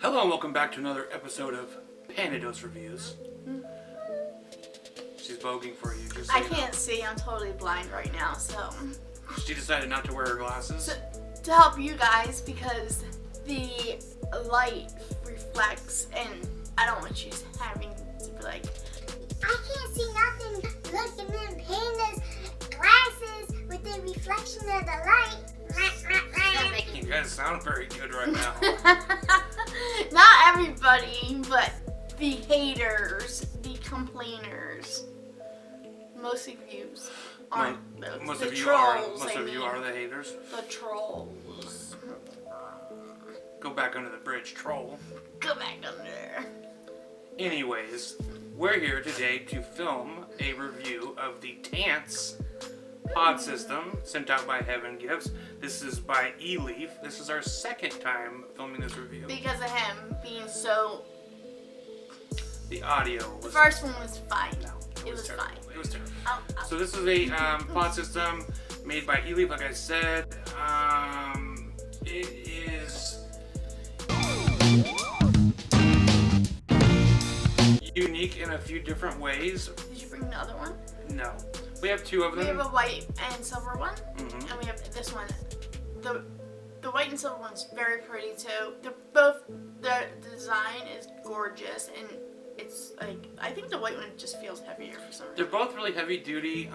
Hello and welcome back to another episode of Pandados Reviews. She's voguing for you. Just so I can't see. I'm totally blind right now, so. She decided not to wear her glasses. To help you guys, because the light reflects, and I don't want you having to be like, I can't see nothing looking in Panda's glasses with the reflection of the light. You guys sound very good right now. not everybody, but the haters, the complainers. Most of you aren't those. Most the of you trolls, are the haters. The trolls. Go back under the bridge, troll. Go back under. Anyways, we're here today to film a review of the Tance Pod System sent out by Heaven Gifts. This is by Eleaf. This is our second time filming this review. Because of him being so. The audio was. The first one was fine. No, it was terrible. fine. It was terrible. Oh. So this is a pod system made by Eleaf, like I said. It is unique in a few different ways. Did you bring the other one? No. We have two of them. We have a white and silver one, Mhm. and we have this one. The white and silver one's very pretty too. The design is gorgeous, and it's like, I think the white one just feels heavier for some reason. They're both really heavy duty.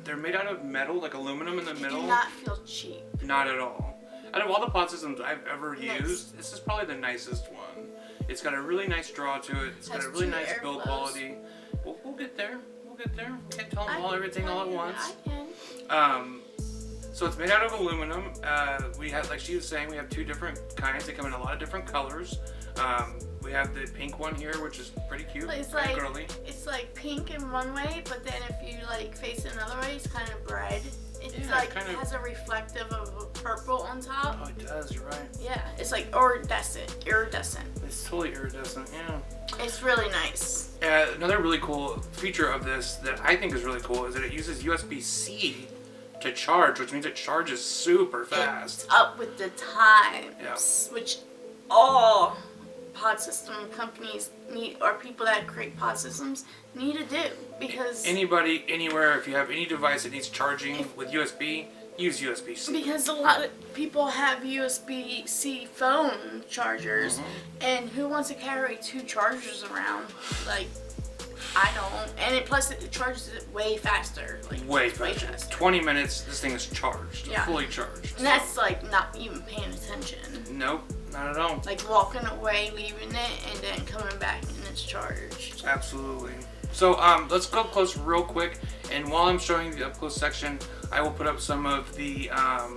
They're made out of metal, like aluminum in the They middle. do not feel cheap. Not at all. Out of all the pod systems I've ever Nice. used, this is probably the nicest one. It's got a really nice draw to it. It's got Has a really two nice build airflows. quality. We'll get there. We'll get there. We can't tell them everything all at once. I can. So it's made out of aluminum. We have, like she was saying, we have two different kinds. They come in a lot of different colors. We have the pink one here, which is pretty cute, But it's very like girly. it's like pink in one way, but then if you like face it another way, it's kind of red. It's Yeah, like kind of- has a reflective of a purple on top. Oh, it does. You're right. Yeah, it's like iridescent. It's totally iridescent. Yeah. It's really nice. Another really cool feature of this that I think is really cool is that it uses USB-C to charge, which means it charges super fast. It's up with the times, which all pod system companies need, or people that create pod systems need to do, because Anybody, anywhere, if you have any device that needs charging with USB, use USB-C. because a lot of people have USB-C phone chargers, and who wants to carry two chargers around? Like, I don't. And plus it charges it way faster. Like, Way faster. 20 minutes, this thing is charged. Yeah. Fully charged. And that's like not even paying attention. Nope, not at all. Like walking away, leaving it, and then coming back and it's charged. Absolutely. So let's go up close real quick, and while I'm showing the up close section, I will put up some of the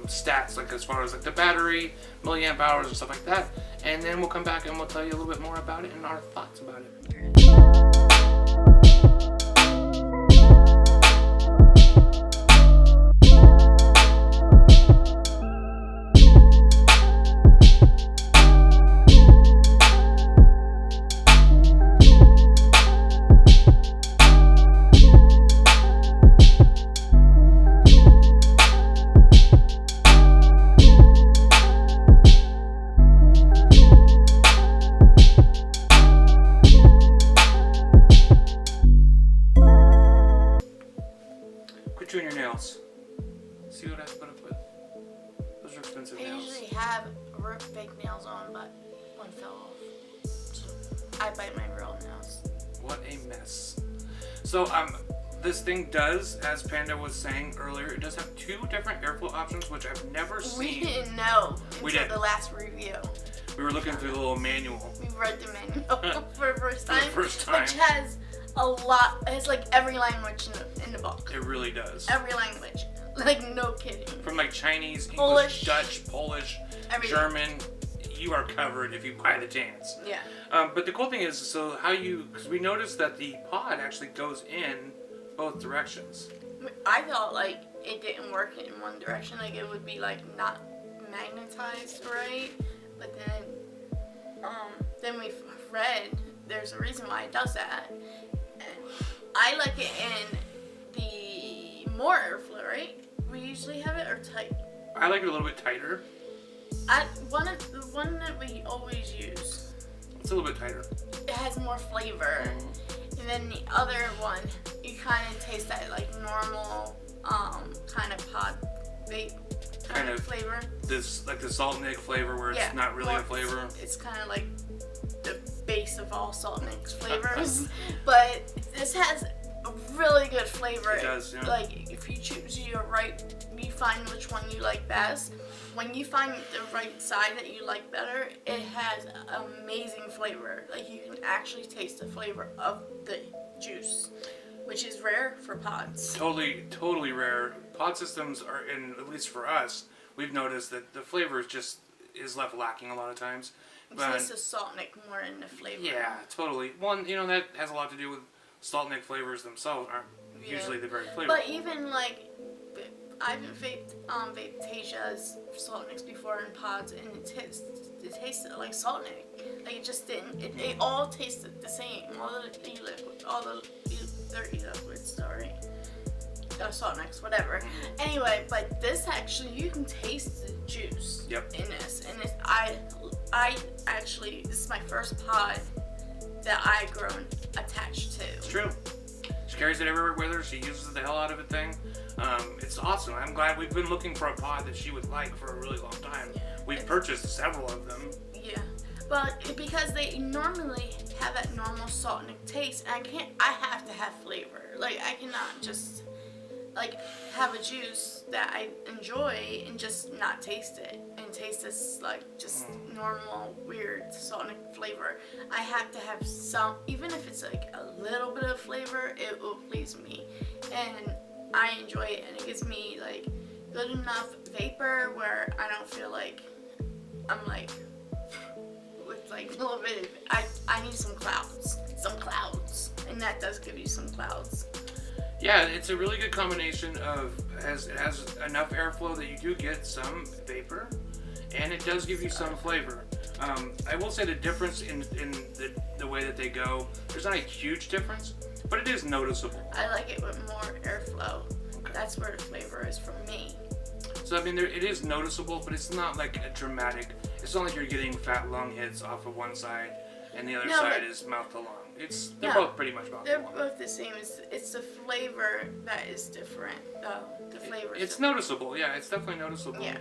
stats, like as far as like the battery, milliamp hours, and stuff like that, and then we'll come back and we'll tell you a little bit more about it and our thoughts about it. Quit chewing your nails. See what I have to put up with. Those are expensive I nails. usually have big nails on, but one fell off. So I bite my real nails. What a mess. So this thing does, as Panda was saying earlier, it does have two different airflow options, which I've never seen. We didn't know We until didn't. the last review. We were looking through the little manual. We read the manual for the first For the time. first time. Which has a lot, it's like every language in the book. It really does. Every language. Like, no kidding. From like Chinese, English, Polish. Dutch, Polish, Everything. German, you are covered if you buy the Tance. Yeah. But the cool thing is, so how you, because we noticed that the pod actually goes in both directions. I thought like it didn't work in one direction, like it would be like not magnetized right, but then we read there's a reason why it does that, and I like it in the more airflow, right? We usually have it, or tight. I like it a little bit tighter. One one that we always use, It's a little bit tighter. it has more flavor. And then the other one, you kind of taste that like normal kind of pod vape kind of flavor. This like the salt nick flavor where it's not really a flavor. It's kind of like the base of all salt nick flavors. But this has a really good flavor. It does, yeah. Like if you choose you find which one you like best. When you find the right side that you like better, it has amazing flavor. Like you can actually taste the flavor of the juice, which is rare for pods. Totally rare. Pod systems are, at least for us, we've noticed that the flavor is left lacking a lot of times. It tastes the salt nick more in the flavor. Yeah, totally. One, that has a lot to do with salt nick flavors themselves aren't usually the very flavorful. But even like, I've vaped Vapetasia's salt nicks before in pods, and it tasted like salt nick. Like it just didn't. It all tasted the same. All the e-liquids, sorry. Salt nicks, whatever. Anyway, but this actually, you can taste the juice in this, and I actually, this is my first pod that I've grown attached to. It's true. She carries it everywhere with her. She uses the hell out of it thing. It's awesome. I'm glad we've been looking for a pod that she would like for a really long time. We've purchased several of them. Yeah, but because they normally have that normal salt nick taste, and I have to have flavor. Like I cannot just like have a juice that I enjoy and just not taste it and taste this like just normal weird salt nick flavor. I have to have some, even if it's like a little bit of flavor, it will please me, and I enjoy it, and it gives me like good enough vapor where I don't feel like I'm like with like a little bit of, I need some clouds, and that does give you some clouds. Yeah, it's a really good combination of, it has enough airflow that you do get some vapor, and it does give you some flavor. I will say the difference in the way that they go, there's not a huge difference, but it is noticeable. I like it with more airflow. Okay. That's where the flavor is for me. So I mean, it is noticeable, but it's not like a dramatic, it's not like you're getting fat lung hits off of one side and the other side is mouth to lung. They're both pretty much mouth to lung. They're both the same. It's the flavor that is different. The flavor. It's noticeable. Yeah, it's definitely noticeable. Yeah.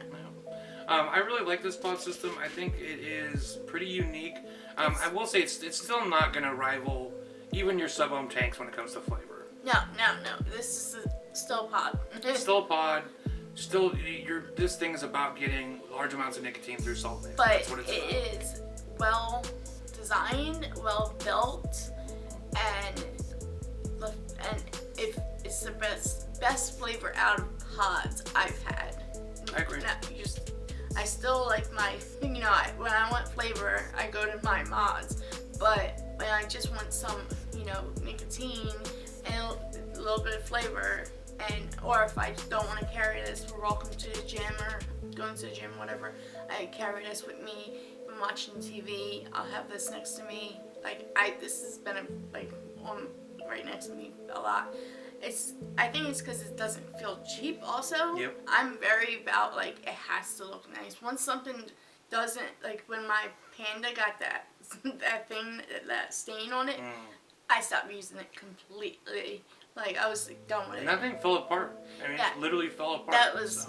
I really like this pod system. I think it is pretty unique. I will say it's still not going to rival even your sub-ohm tanks when it comes to flavor. No. This is still a pod. Still a pod. Still, this thing is about getting large amounts of nicotine through salt nick. But that's what it's about. It is well designed, well built, and if it's the best flavor out of pods I've had. I agree. I still like my, when I want flavor, I go to my mods. But when I just want some, nicotine and a little bit of flavor, or if I don't want to carry this, we're welcome to the gym or going to the gym, whatever, I carry this with me. If I'm watching TV, I'll have this next to me. This has been on right next to me a lot. I think it's because it doesn't feel cheap also. Yep. I'm very about it has to look nice. Once something doesn't, when my Panda got that thing, that stain on it, I stopped using it completely. I was done with it. And that thing fell apart. I mean, it literally fell apart. That was...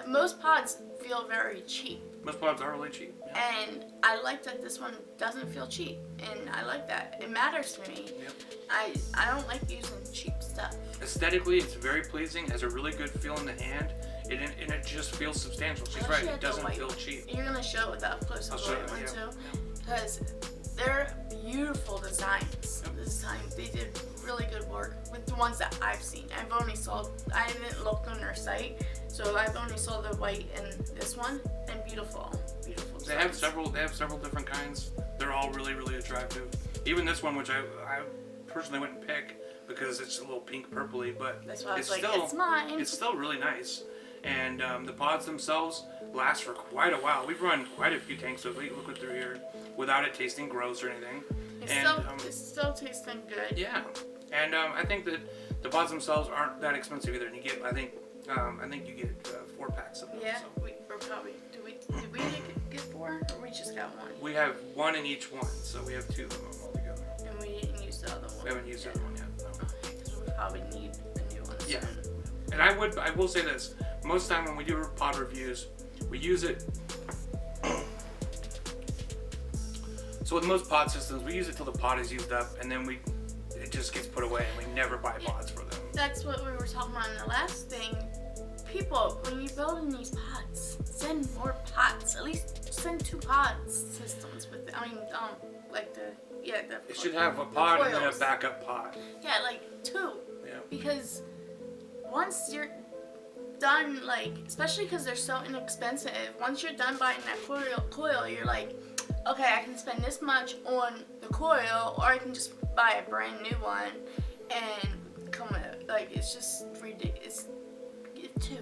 Most pods feel very cheap. Most pods are really cheap. Yeah. And I like that this one doesn't feel cheap. And I like that. It matters to me. Yep. I don't like using cheap stuff. Aesthetically, it's very pleasing. Has a really good feel in the hand. And it just feels substantial. She's right. It doesn't feel cheap. You're going to show it with the up close and white one too. Because they're beautiful designs. Yep. They did really good work with the ones that I've seen. I didn't look on their site, so I've only saw the white and this one, and beautiful designs. They have several different kinds. They're all really, really attractive. Even this one, which I personally wouldn't pick because it's a little pink purpley, but that's why it's mine. It's still really nice. And the pods themselves last for quite a while. We've run quite a few tanks of liquid through here without it tasting gross or anything. It's still tasting good. Yeah, and I think that the pods themselves aren't that expensive either. And you get, I think you get 4 packs of them. Yeah, so. we're probably did we get just got one. We have one in each one, so we have 2 of them all together. And we didn't use the other one. We haven't used the other one yet. No. Because we probably need a new one Yeah. soon. And I will say this: most of the time when we do pod reviews, we use it. So with most pod systems, we use it till the pod is used up, and then it just gets put away, and we never buy pods for them. That's what we were talking about in the last thing. People, when you're building these pods, send more pods. At least send 2 pod systems with it. I mean, like the It should have a pod and then a coils. backup pod. Yeah, like 2. Yeah. Because once you're done, like, especially because they're so inexpensive, once you're done buying that coil, you're like, okay, I can spend this much on the coil, or I can just buy a brand new one and come with, like, it's just ridiculous. Get 2.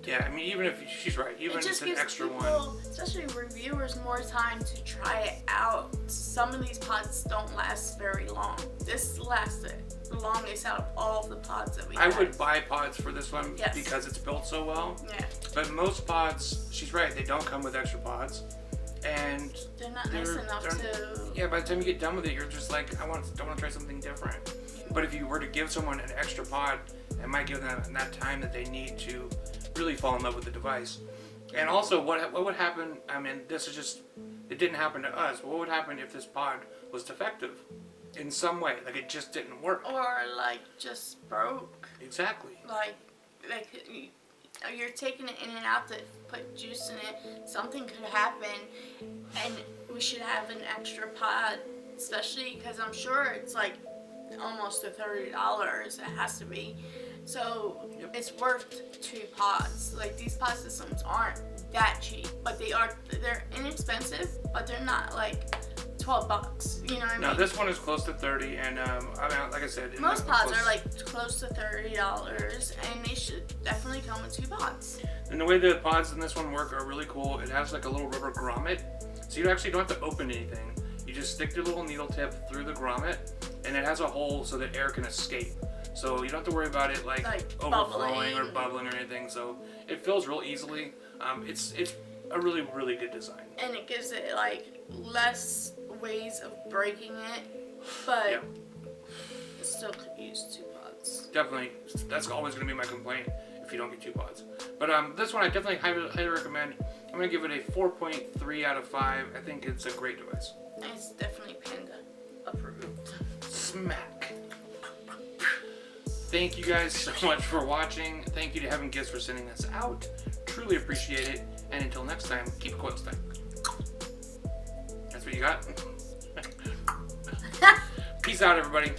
Yeah, I mean, even if she's right, even It if it's just an gives extra people, one. especially reviewers, more time to try it out. Some of these pods don't last very long. This lasted the longest out of all of the pods that we I had. would buy pods for this one Yes. because it's built so well. Yeah. But most pods, she's right, they don't come with extra pods. And They're not nice enough to... yeah, by the time you get done with it, you're just like, I want to try something different. But if you were to give someone an extra pod, it might give them that time that they need to really fall in love with the device. And also, what would happen, I mean, this is just, it didn't happen to us. What would happen if this pod was defective in some way? Like, it just didn't work. Or, like, just broke. Exactly. Like you're taking it in and out to put juice in it. Something could happen, and we should have an extra pod, especially because I'm sure it's like almost to $30. It has to be. So Yep. it's worth 2 pods. Like, these pod systems aren't that cheap, but they're inexpensive, but they're not like $12. You know what I mean? No, this one is close to 30, and I mean, like I said, Most pods are like close to $30, and they should definitely come with 2 pods. And the way the pods in this one work are really cool. It has like a little rubber grommet, so you actually don't have to open anything. You just stick your little needle tip through the grommet, and it has a hole so that air can escape. So you don't have to worry about it like overflowing or bubbling or anything. So it fills real easily. It's a really, really good design. And it gives it like less ways of breaking it, but Yeah. it still could use 2 pods. Definitely, that's always going to be my complaint if you don't get 2 pods. But this one I definitely highly recommend. I'm going to give it a 4.3 out of 5. I think it's a great device. And it's definitely Panda approved. Smack. Thank you guys so much for watching. Thank you to Heaven Gifts for sending this out. Truly appreciate it. And until next time, keep it coils tight. That's what you got? Peace out, everybody.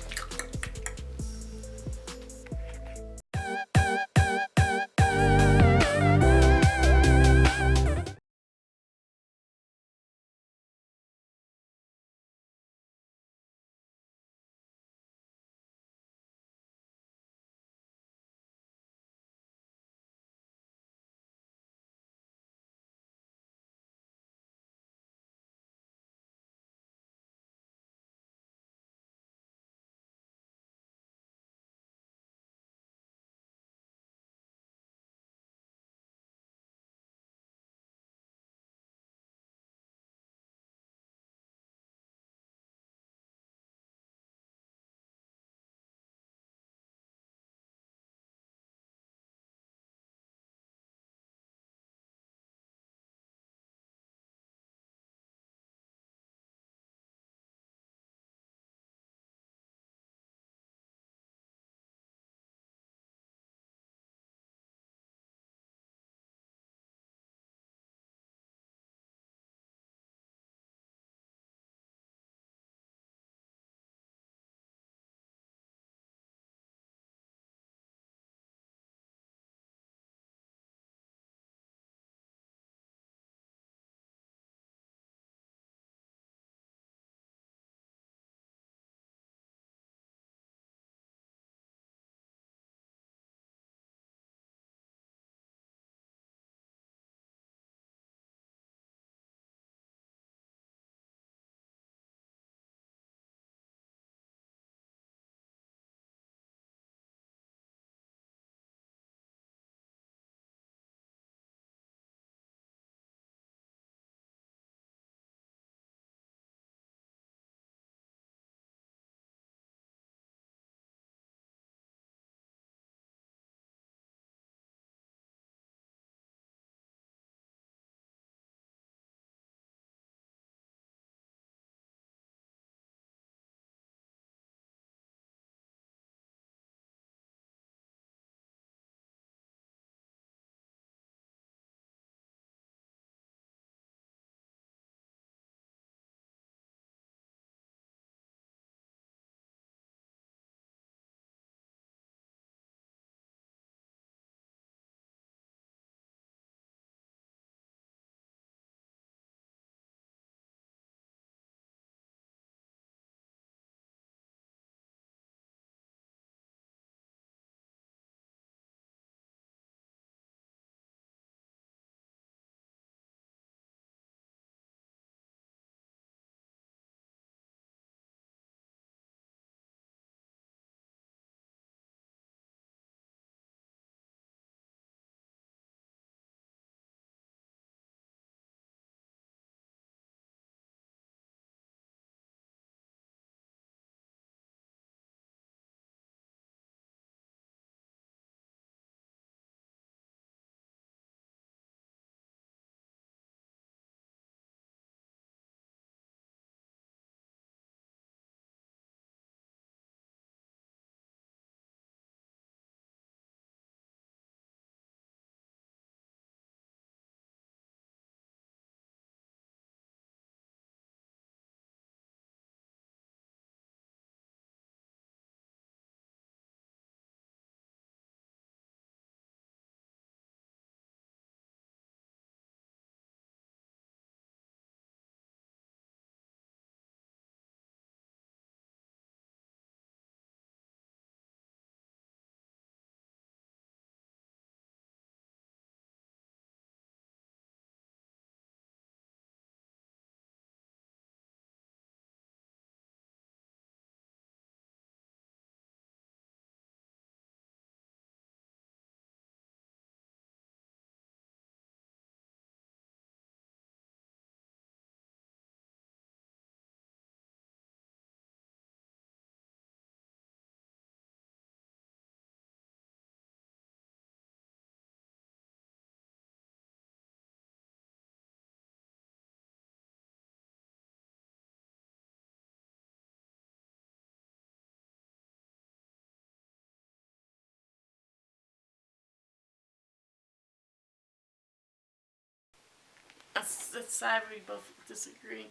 That's sad we both disagree.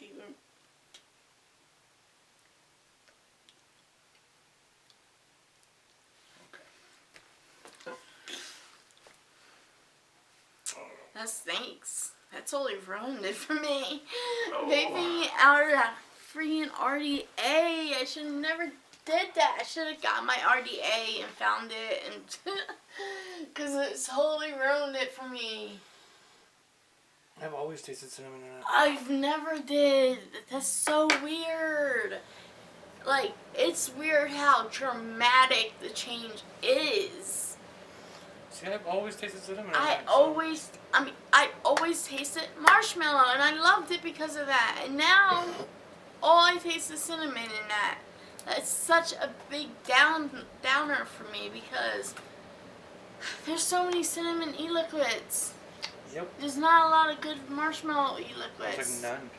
Even. That stinks. That totally ruined it for me. Vaping out of that freaking RDA. I should have never did that. I should have got my RDA and found it, and because it totally ruined it for me. I've always tasted cinnamon in it. I've never did. That's so weird. Like, it's weird how dramatic the change is. See, I've always tasted cinnamon in it. I always tasted marshmallow, and I loved it because of that. And now, all I taste is cinnamon in that. That's such a big downer for me because there's so many cinnamon e-liquids. Yep. There's not a lot of good marshmallow e-liquids. There's like none.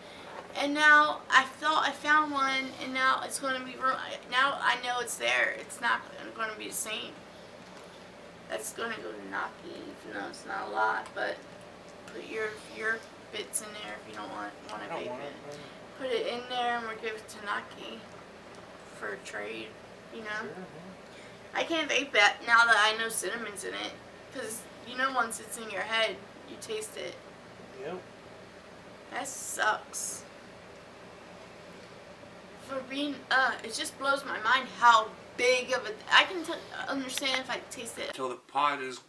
And now I thought I found one, and now it's going to be now I know it's there. It's not going to be the same. That's going to go to Naki, even though it's not a lot. But put your bits in there if you don't want to I don't vape want it. it. Put it in there, and we'll give it to Naki for a trade. You know. Sure, I can't vape that now that I know cinnamon's in it, because you know once it's in your head, you taste it. Yep. That sucks. For being, it just blows my mind how big of a. I can understand if I taste it. Until the pod is